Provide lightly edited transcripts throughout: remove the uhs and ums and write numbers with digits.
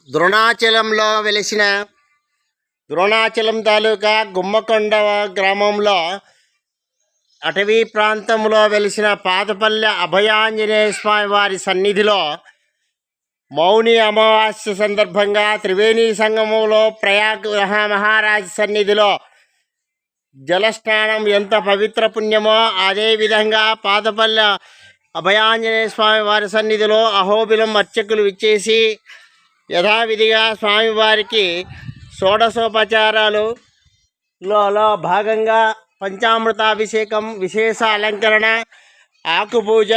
ద్రోణాచలంలో వెలిసిన ద్రోణాచలం తాలూకా గుమ్మకొండ గ్రామంలో అటవీ ప్రాంతంలో వెలిసిన పాతపల్లె అభయాంజనేయ స్వామి వారి సన్నిధిలో మౌని అమావాస్య సందర్భంగా త్రివేణి సంగమంలో ప్రయాగ్ మహారాజ్ సన్నిధిలో జలస్నానం ఎంత పవిత్ర పుణ్యమో అదేవిధంగా పాతపల్లె అభయాంజనేయ స్వామి వారి సన్నిధిలో అహోబిలం అర్చకులు విచ్చేసి యథావిధిగా స్వామివారికి షోడశోపచారాలలో భాగంగా పంచామృతాభిషేకం, విశేష అలంకరణ, ఆకుపూజ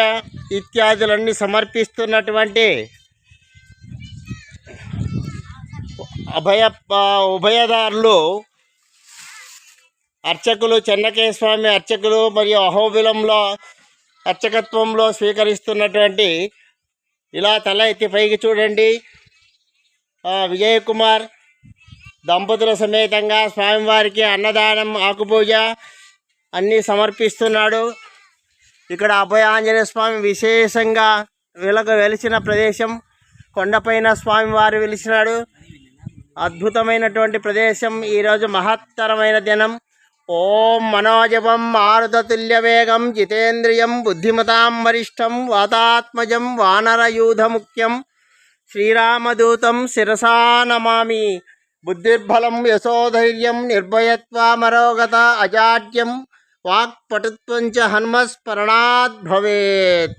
ఇత్యాదులన్నీ సమర్పిస్తున్నటువంటి ఉభయదారులు అర్చకులు చెన్నకేశ్వర స్వామి అర్చకులు మరియు అహోబిలంలో అర్చకత్వంలో స్వీకరిస్తున్నటువంటి ఇలా తల ఎత్తి పైకి చూడండి విజయ్ కుమార్ దంపతుల సమేతంగా స్వామివారికి అన్నదానం, ఆకుపూజ అన్నీ సమర్పిస్తున్నాడు. ఇక్కడ అభయ ఆంజనేయ స్వామి విశేషంగా వెలిసిన ప్రదేశం, కొండపైన స్వామివారు వెలిసినాడు. అద్భుతమైనటువంటి ప్రదేశం. ఈరోజు మహత్తరమైన దినం. ఓం మనోజవం మారుతతుల్య వేగం జితేంద్రియం బుద్ధిమతాం వరిష్టం వాతాత్మజం వానరయూధముఖ్యం శ్రీరామదూతం శిరసా నమామి. బుద్ధిర్బలం యశోధైర్యం నిర్భయత్వమరోగత అజాడ్యం వాక్పటుత్వం చ హనుమస్మరణాద్ భవేత్.